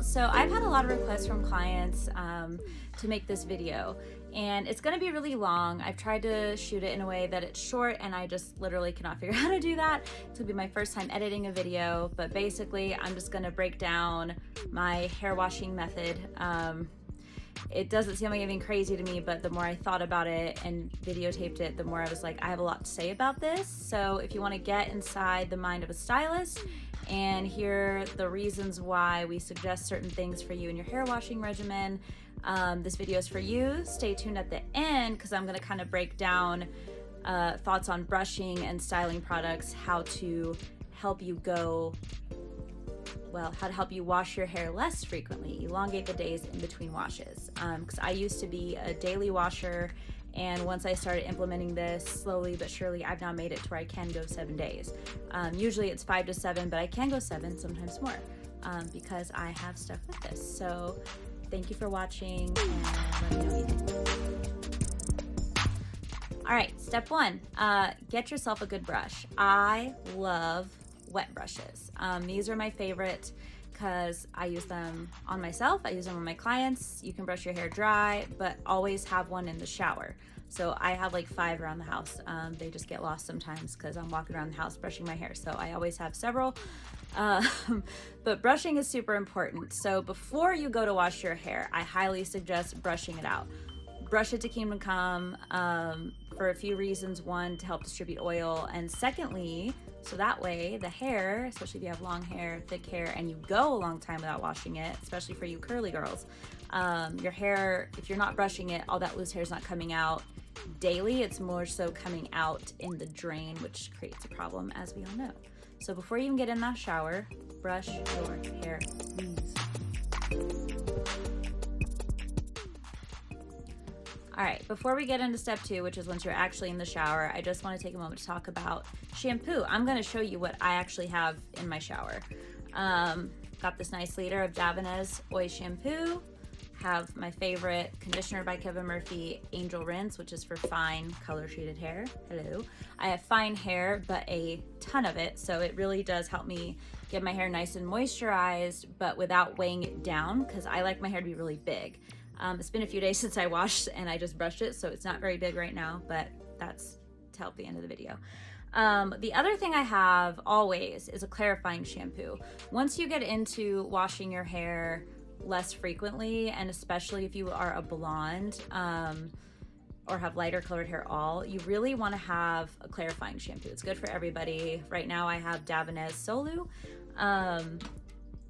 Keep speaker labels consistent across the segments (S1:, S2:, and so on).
S1: So I've had a lot of requests from clients to make this video, and it's going to be really long. I've tried to shoot it in a way that it's short, and I just literally cannot figure out how to do that. It's going to be my first time editing a video, but basically I'm just going to break down my hair washing method. It doesn't seem like anything crazy to me, but the more I thought about it and videotaped it, the more I was like, I have a lot to say about this. So if you want to get inside the mind of a stylist and hear the reasons why we suggest certain things for you in your hair washing regimen, this video is for you. Stay tuned at the end because I'm going to kind of break down thoughts on brushing and styling products, how to help you wash your hair less frequently, elongate the days in between washes. Because I used to be a daily washer, and once I started implementing this slowly but surely, I've now made it to where I can go 7 days. Usually it's 5 to 7, but I can go 7, sometimes more, because I have stuck with this. So thank you for watching, and let me know what you think. All right, step 1, get yourself a good brush. I love wet brushes. These are my favorite because I use them on myself, I use them on my clients. You can brush your hair dry, but always have one in the shower. So I have like 5 around the house. They just get lost sometimes because I'm walking around the house brushing my hair. So I always have several. But brushing is super important. So before you go to wash your hair, I highly suggest brushing it out. Brush it to kingdom come for a few reasons. 1, to help distribute oil, and secondly, so that way the hair, especially if you have long hair, thick hair, and you go a long time without washing it, especially for you curly girls, your hair, if you're not brushing it, all that loose hair is not coming out daily. It's more so coming out in the drain, which creates a problem, as we all know. So before you even get in that shower, brush your hair, please. All right, before we get into step 2, which is once you're actually in the shower, I just want to take a moment to talk about shampoo. I'm going to show you what I actually have in my shower. Got this nice liter of Davines Oil Shampoo. Have my favorite conditioner by Kevin Murphy, Angel Rinse, which is for fine color treated hair. Hello. I have fine hair, but a ton of it, so it really does help me get my hair nice and moisturized, but without weighing it down, because I like my hair to be really big. It's been a few days since I washed and I just brushed it, so it's not very big right now, but that's to help the end of the video. The other thing I have always is a clarifying shampoo. Once you get into washing your hair less frequently, and especially if you are a blonde or have lighter colored hair you really want to have a clarifying shampoo. It's good for everybody. Right now I have Davines Solu.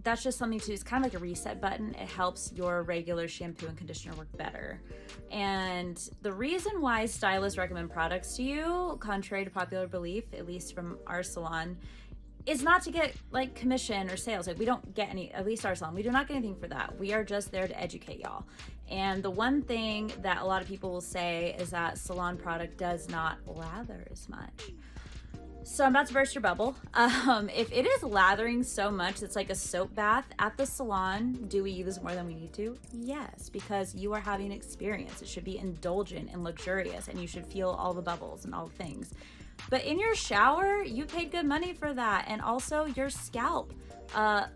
S1: That's just something to, it's kind of like a reset button. It helps your regular shampoo and conditioner work better. And the reason why stylists recommend products to you, contrary to popular belief, at least from our salon, is not to get like commission or sales. Like we don't get any, at least our salon, we do not get anything for that. We are just there to educate y'all. And the one thing that a lot of people will say is that salon product does not lather as much. So I'm about to burst your bubble. If it is lathering so much, it's like a soap bath at the salon, do we use more than we need to? Yes, because you are having an experience. It should be indulgent and luxurious, and you should feel all the bubbles and all the things. But in your shower, you paid good money for that. And also your scalp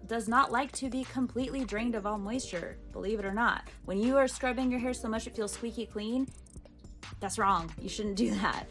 S1: does not like to be completely drained of all moisture, believe it or not. When you are scrubbing your hair so much it feels squeaky clean, that's wrong. You shouldn't do that.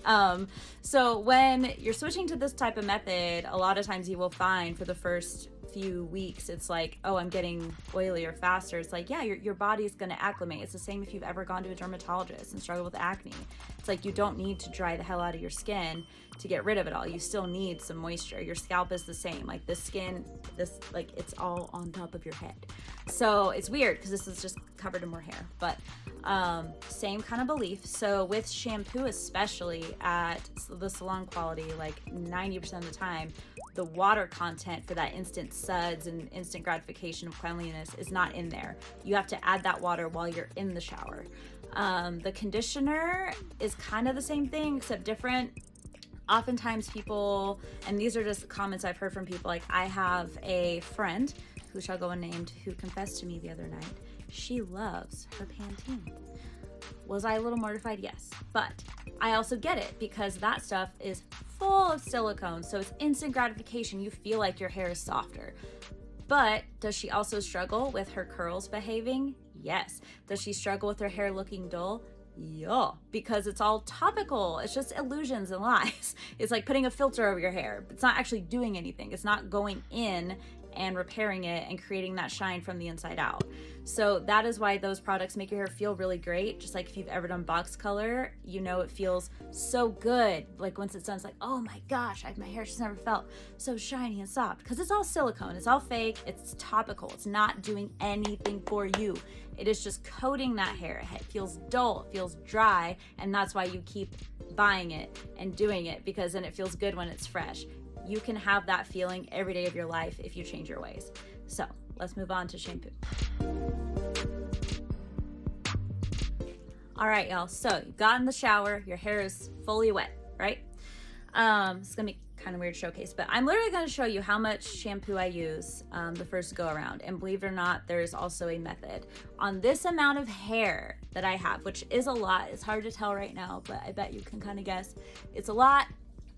S1: So when you're switching to this type of method, a lot of times you will find for the first few weeks, it's like, oh, I'm getting oilier faster. It's like, yeah, your body's going to acclimate. It's the same if you've ever gone to a dermatologist and struggled with acne. It's like you don't need to dry the hell out of your skin to get rid of it all. You still need some moisture. Your scalp is the same. Like the skin, it's all on top of your head. So it's weird because this is just covered in more hair, but same kind of belief. So with shampoo, especially at the salon quality, like 90% of the time, the water content for that instant suds and instant gratification of cleanliness is not in there. You have to add that water while you're in the shower. The conditioner is kind of the same thing except different. Oftentimes people, and these are just comments I've heard from people, like I have a friend who shall go unnamed who confessed to me the other night she loves her Pantene. Was I a little mortified? Yes, but I also get it because that stuff is full of silicone, so it's instant gratification. You feel like your hair is softer. But does she also struggle with her curls behaving? Yes. Does she struggle with her hair looking dull? Yeah, because it's all topical. It's just illusions and lies. It's like putting a filter over your hair. It's not actually doing anything. It's not going in and repairing it and creating that shine from the inside out. So that is why those products make your hair feel really great. Just like if you've ever done box color, you know it feels so good. Like once it's done, it's like, oh my gosh, my hair just never felt so shiny and soft, because it's all silicone. It's all fake. It's topical. It's not doing anything for you. It is just coating that hair. It feels dull, it feels dry, and that's why you keep buying it and doing it, because then it feels good when it's fresh. You can have that feeling every day of your life if you change your ways. So let's move on to shampoo. All right, y'all. So you got in the shower, your hair is fully wet, right? It's gonna be kind of weird showcase, but I'm literally going to show you how much shampoo I use the first go around. And believe it or not, there is also a method on this amount of hair that I have, which is a lot. It's hard to tell right now, but I bet you can kind of guess. It's a lot,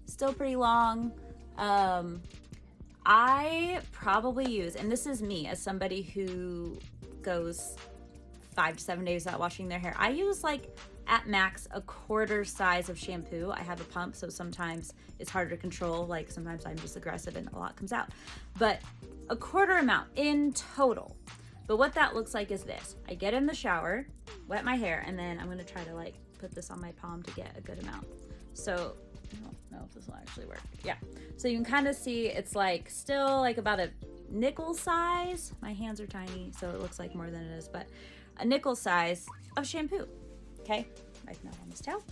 S1: still pretty long. I probably use, and this is me as somebody who goes 5 to 7 days without washing their hair, I use like at max a quarter size of shampoo. I have a pump, so sometimes it's harder to control. Like sometimes I'm just aggressive and a lot comes out, but a quarter amount in total. But what that looks like is this: I get in the shower, wet my hair, and then I'm going to try to like put this on my palm to get a good amount. So I don't know if this will actually work. Yeah. So you can kind of see it's like still like about a nickel size. My hands are tiny, so it looks like more than it is, but a nickel size of shampoo. Okay, right now on this towel.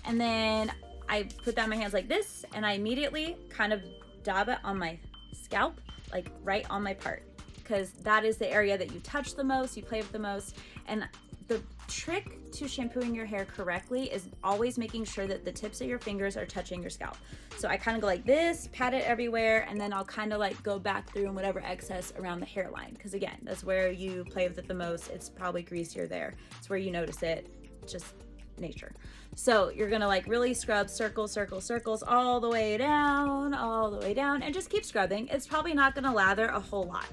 S1: And then I put that in my hands like this, and I immediately kind of dab it on my scalp, like right on my part, because that is the area that you touch the most, you play with the most. And the trick to shampooing your hair correctly is always making sure that the tips of your fingers are touching your scalp. So I kind of go like this, pat it everywhere, and then I'll kind of like go back through and whatever excess around the hairline, because again, that's where you play with it the most. It's probably greasier there. It's where you notice it. Just nature. So you're gonna like really scrub circles, circles, circles all the way down, and just keep scrubbing. It's probably not gonna lather a whole lot.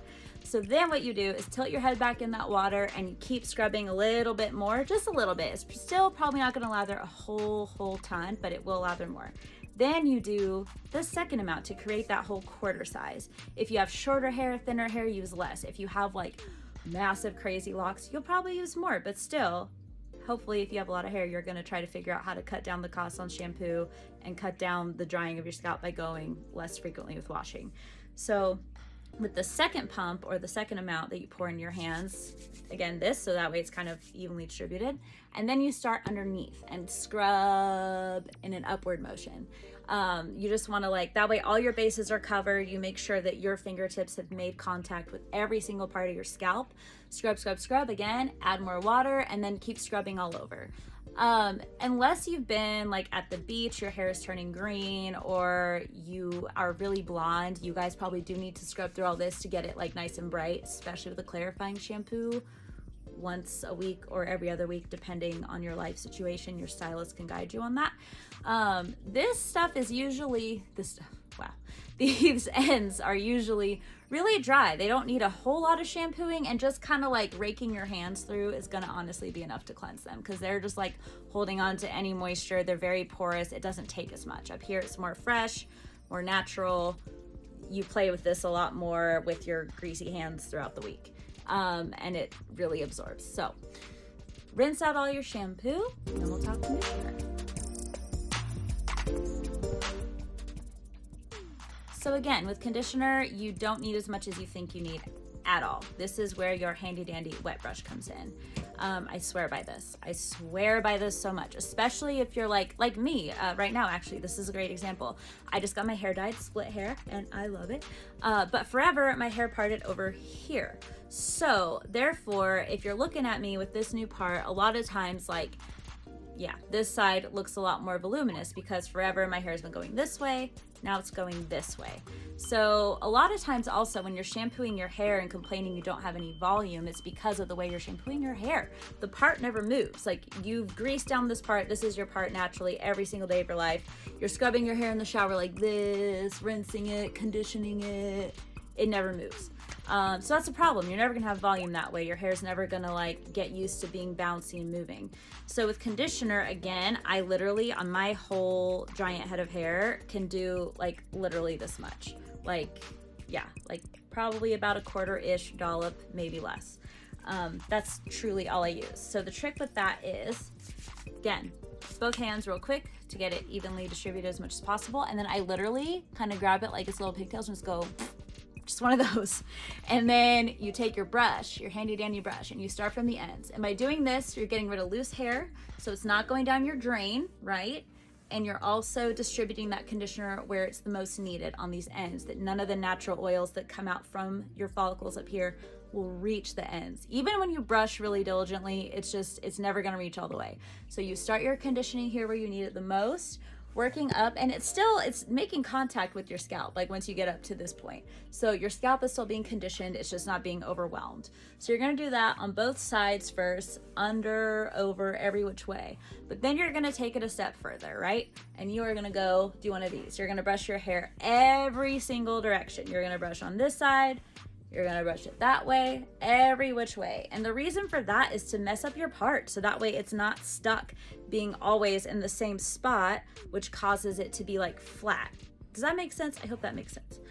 S1: So then what you do is tilt your head back in that water and you keep scrubbing a little bit more, just a little bit. It's still probably not gonna lather a whole ton, but it will lather more. Then you do the second amount to create that whole quarter size. If you have shorter hair, thinner hair, use less. If you have like massive crazy locks, you'll probably use more, but still, hopefully if you have a lot of hair, you're going to try to figure out how to cut down the cost on shampoo and cut down the drying of your scalp by going less frequently with washing. So with the second pump, or the second amount that you pour in your hands, again this, so that way it's kind of evenly distributed, and then you start underneath and scrub in an upward motion. You just want to like, that way all your bases are covered. You make sure that your fingertips have made contact with every single part of your scalp. Scrub, scrub, scrub again, add more water, and then keep scrubbing all over. Unless you've been like at the beach, your hair is turning green, or you are really blonde, you guys probably do need to scrub through all this to get it like nice and bright, especially with a clarifying shampoo once a week or every other week, depending on your life situation. Your stylist can guide you on that. This stuff is usually, these ends are usually really dry. They don't need a whole lot of shampooing, and just kind of like raking your hands through is gonna honestly be enough to cleanse them, because they're just like holding on to any moisture. They're very porous. It doesn't take as much. Up here it's more fresh, more natural. You play with this a lot more with your greasy hands throughout the week. And it really absorbs. So rinse out all your shampoo, and then we'll talk conditioner. So again, with conditioner, you don't need as much as you think you need at all. This is where your handy dandy wet brush comes in. I swear by this. I swear by this so much, especially if you're like me right now. Actually, this is a great example. I just got my hair dyed, split hair, and I love it. But forever, my hair parted over here. So therefore, if you're looking at me with this new part, a lot of times, like, yeah, this side looks a lot more voluminous, because forever my hair has been going this way. Now it's going this way. So a lot of times also when you're shampooing your hair and complaining you don't have any volume, it's because of the way you're shampooing your hair. The part never moves. Like, you've greased down this part. This is your part naturally every single day of your life. You're scrubbing your hair in the shower like this, rinsing it, conditioning it. It never moves. So that's a problem. You're never gonna have volume that way. Your hair's never gonna like get used to being bouncy and moving. So with conditioner, again, I literally on my whole giant head of hair can do like literally this much. Like, yeah, like probably about a quarter-ish dollop, maybe less. That's truly all I use. So the trick with that is, again, both hands real quick to get it evenly distributed as much as possible. And then I literally kind of grab it like its little pigtails and just go, just one of those. And then you take your brush, your handy dandy brush, and you start from the ends. And by doing this, you're getting rid of loose hair, so it's not going down your drain, right? And you're also distributing that conditioner where it's the most needed on these ends, that none of the natural oils that come out from your follicles up here will reach the ends. Even when you brush really diligently, it's never gonna reach all the way. So you start your conditioning here where you need it the most, working up, and it's making contact with your scalp, like once you get up to this point. So your scalp is still being conditioned, it's just not being overwhelmed. So you're gonna do that on both sides first, under, over, every which way. But then you're gonna take it a step further, right? And you are gonna go do one of these. You're gonna brush your hair every single direction. You're gonna brush on this side, you're gonna brush it that way, every which way. And the reason for that is to mess up your part, so that way it's not stuck being always in the same spot, which causes it to be like flat. Does that make sense? I hope that makes sense.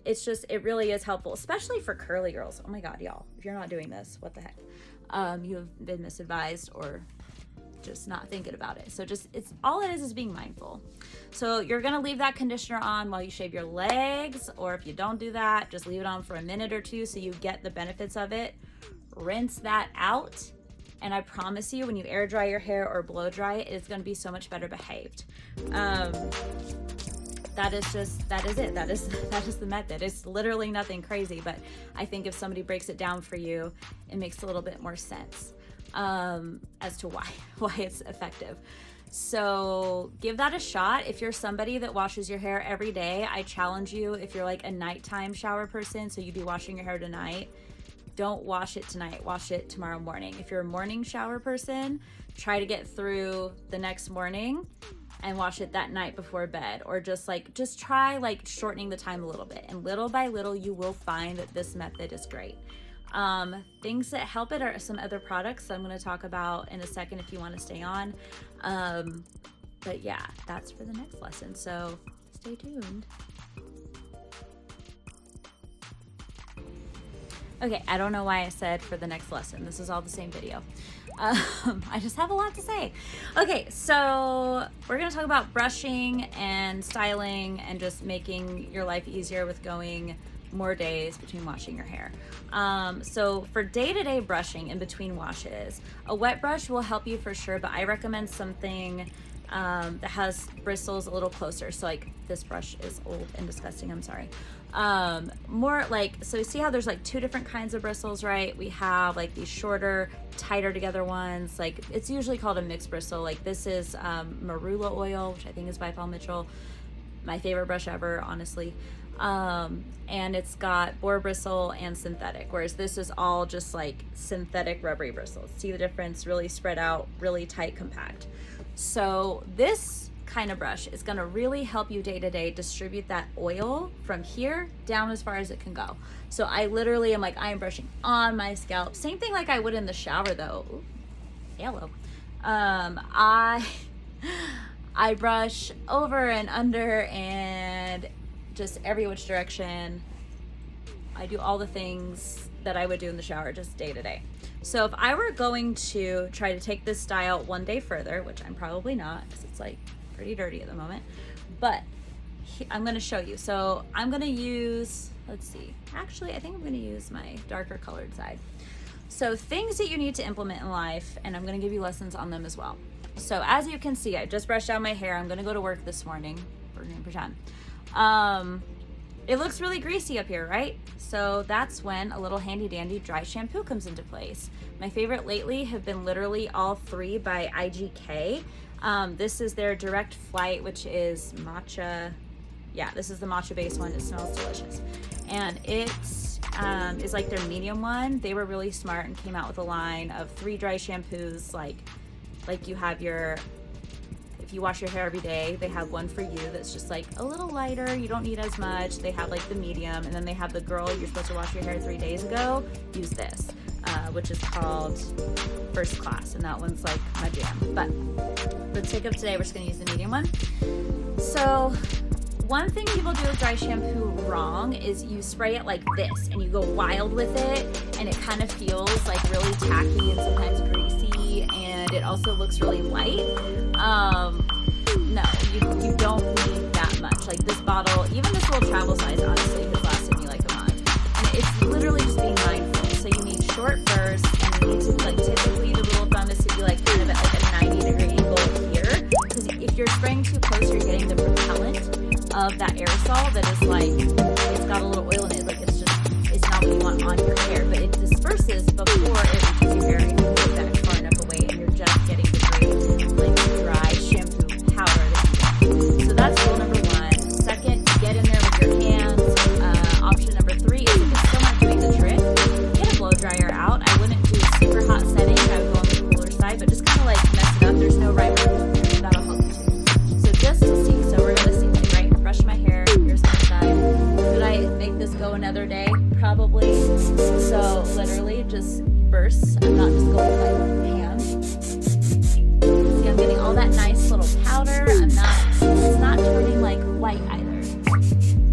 S1: It really is helpful, especially for curly girls. Oh my God, y'all, if you're not doing this, what the heck? You have been misadvised or just not thinking about it. So it's all it is being mindful. So you're gonna leave that conditioner on while you shave your legs, or if you don't do that, just leave it on for a minute or two so you get the benefits of it. Rinse that out, and I promise you, when you air dry your hair or blow dry it, it's gonna be so much better behaved. That is it. That is the method. It's literally nothing crazy, but I think if somebody breaks it down for you, it makes a little bit more sense as to why it's effective. So give that a shot. If you're somebody that washes your hair every day, I challenge you, if you're like a nighttime shower person, so you'd be washing your hair tonight, don't wash it tonight, wash it tomorrow morning. If you're a morning shower person, try to get through the next morning and wash it that night before bed, or just try like shortening the time a little bit, and little by little you will find that this method is great. Things that help it are some other products that I'm going to talk about in a second if you want to stay on. But yeah, that's for the next lesson, so stay tuned. Okay, I don't know why I said for the next lesson. This is all the same video. I just have a lot to say. Okay, so we're gonna talk about brushing and styling and just making your life easier with going more days between washing your hair. So for day-to-day brushing in between washes, a wet brush will help you for sure, but I recommend something that has bristles a little closer. So like this brush is old and disgusting, I'm sorry. More like, so see how there's like two different kinds of bristles, right? We have like these shorter, tighter together ones. Like it's usually called a mixed bristle. Like this is marula oil, which I think is by Paul Mitchell. My favorite brush ever, honestly. And it's got boar bristle and synthetic, whereas this is all just like synthetic rubbery bristles. See the difference? Really spread out, really tight, compact. So this kind of brush is going to really help you day to day distribute that oil from here down as far as it can go. So I literally am like, I am brushing on my scalp. Same thing like I would in the shower though. Ooh, yellow. I brush over and under and just every which direction. I do all the things that I would do in the shower just day to day. So if I were going to try to take this style one day further, which I'm probably not because it's like pretty dirty at the moment, but I'm going to show you. So I'm going to use, let's see, actually I think I'm going to use my darker colored side. So things that you need to implement in life, and I'm going to give you lessons on them as well. So as you can see, I just brushed out my hair. I'm going to go to work this morning. We're going to pretend. It looks really greasy up here, right? So that's when a little handy dandy dry shampoo comes into place. My favorite lately have been literally all three by IGK. This is their Direct Flight, which is matcha. Yeah, this is the matcha based one. It smells delicious. And it is like their medium one. They were really smart and came out with a line of 3 dry shampoos, like you have your, if you wash your hair every day, they have one for you that's just like a little lighter. You don't need as much. They have like the medium, and then they have the girl, you're supposed to wash your hair 3 days ago. Use this, which is called First Class, and that one's like my jam. But the tip of today, we're just gonna use the medium one. So one thing people do with dry shampoo wrong is you spray it like this and you go wild with it, and it kind of feels like really tacky and sometimes greasy, and it also looks really white. No, you don't need that much. Like this bottle, even this little travel size, honestly, has lasted me like a month. And it's literally just being mindful. So you need short bursts, and you need to, like, typically the rule of thumb is to be like kind of at like a 90-degree angle here, because if you're spraying too close, you're getting the propellant of that aerosol that is like, it's got a little oil in it, like it's not what you want on your hair, but it disperses before it reaches your hair if you move that far enough away, and you're just getting the great like dry shampoo powder that you get. So that's rule number one. Second, get in there with your hands. Option number three is, if it's still not doing the trick, get a blow dryer out. I wouldn't do a super hot setting, I would go on the cooler side, but just kind of like mess it up. There's no right way to do it. That'll help you too. So just to see, so we're gonna see, brush my hair, here's my side. Could I make this go another day? Probably. So literally just bursts. I'm not just going with my hand. See, I'm getting all that nice little powder. It's not turning like white either.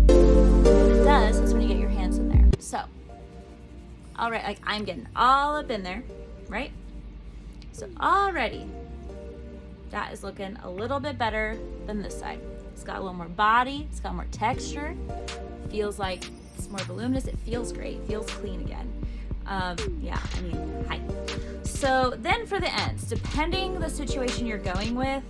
S1: What it does is when you get your hands in there. So, all right, like I'm getting all up in there, right? So already, that is looking a little bit better than this side. It's got a little more body, it's got more texture, feels like it's more voluminous, it feels great, feels clean again. Yeah, I mean, hi. So then for the ends, depending the situation you're going with,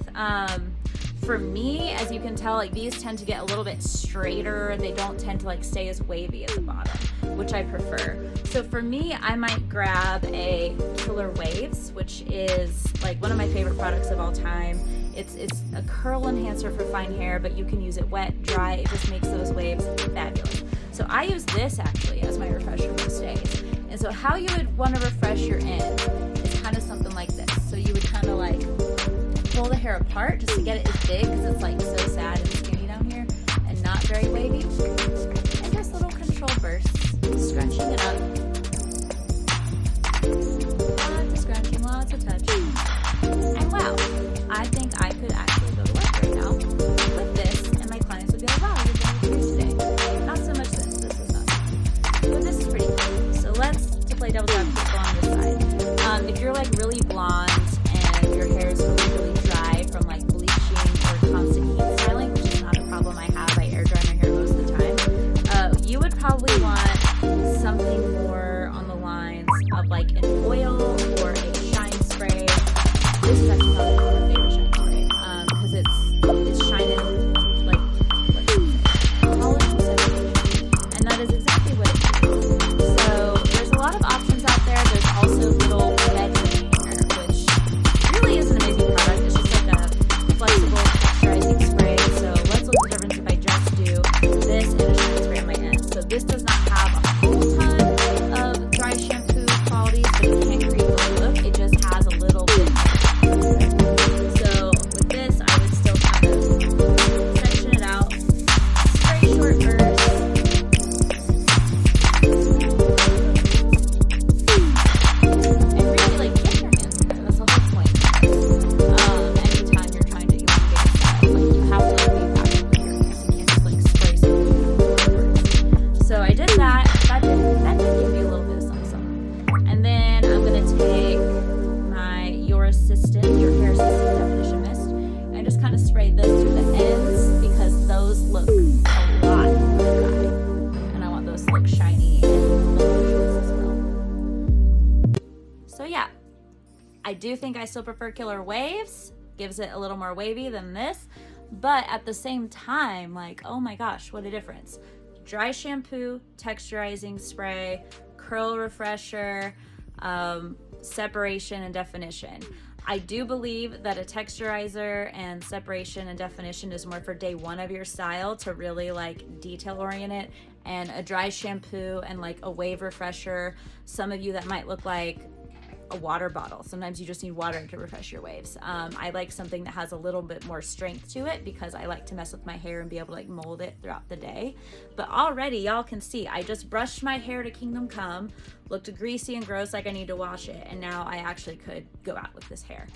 S1: for me, as you can tell, like these tend to get a little bit straighter. They don't tend to like stay as wavy at the bottom, which I prefer. So for me, I might grab a Killer Waves, which is like one of my favorite products of all time. It's a curl enhancer for fine hair, but you can use it wet, dry. It just makes those waves fabulous. So I use this actually as my refresher most days. And so how you would want to refresh your ends is kind of something like this. So you would kind of like pull the hair apart just to get it as big, because it's like so sad and skinny down here and not very wavy. And just little control bursts, scrunching it up. Lots of scrunching, lots of touching. And wow, I think I could actually go to work right now with this, and my clients would be like, wow, you're doing it today. Not so much this is not. But this is pretty cool. So to play devil's advocate, go on this side. If you're like really blonde and your hair is really dry from like bleaching or constant heat styling, which is not a problem I have, I air dry my hair most of the time, you would probably want something more on the lines of like an oil or a shine spray. This is actually probably my favorite shine spray, because it's shining like polish and saturation, and that is exactly what it is. So there's a lot of options out there. There's also little bed hanger, which really is an amazing product. It's just like a flexible texturizing spray. So let's look at the difference if I just do this and a shine spray on my ends. So this does not have a whole ton of dry shampoo qualities, but it can create a look. It just has a little bit. So with this, I would still kind of section it out, spray short bursts, and really like get your hands in there. That's the whole point. Anytime you're trying to you want to get a style, like you have to like be active with your hands. You can't just like spray something. So I did that. That did give me a little bit of something. And then I'm gonna take your hair assistant definition mist, and just kind of spray this through the ends, because those look a lot more dry, and I want those to look shiny and voluptuous as well. So yeah, I do think I still prefer Killer Waves. Gives it a little more wavy than this, but at the same time, like, oh my gosh, what a difference. Dry shampoo, texturizing spray, curl refresher, separation and definition. I do believe that a texturizer and separation and definition is more for day one of your style, to really like detail orient it, and a dry shampoo and like a wave refresher, some of you that might look like a water bottle. Sometimes you just need water to refresh your waves. I like something that has a little bit more strength to it because I like to mess with my hair and be able to like mold it throughout the day. But already y'all can see I just brushed my hair to Kingdom Come, looked greasy and gross like I need to wash it, and now I actually could go out with this hair.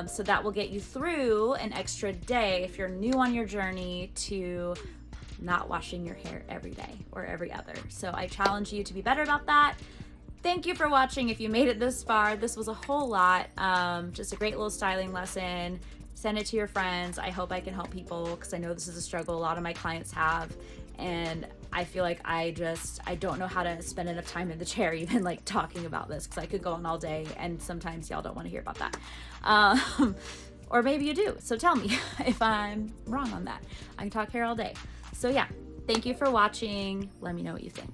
S1: So that will get you through an extra day if you're new on your journey to not washing your hair every day or every other. So I challenge you to be better about that. Thank you for watching. If you made it this far, this was a whole lot. Just a great little styling lesson. Send it to your friends. I hope I can help people because I know this is a struggle a lot of my clients have. And I feel like I don't know how to spend enough time in the chair even like talking about this because I could go on all day and sometimes y'all don't want to hear about that. Or maybe you do. So tell me if I'm wrong on that. I can talk hair all day. So yeah, thank you for watching. Let me know what you think.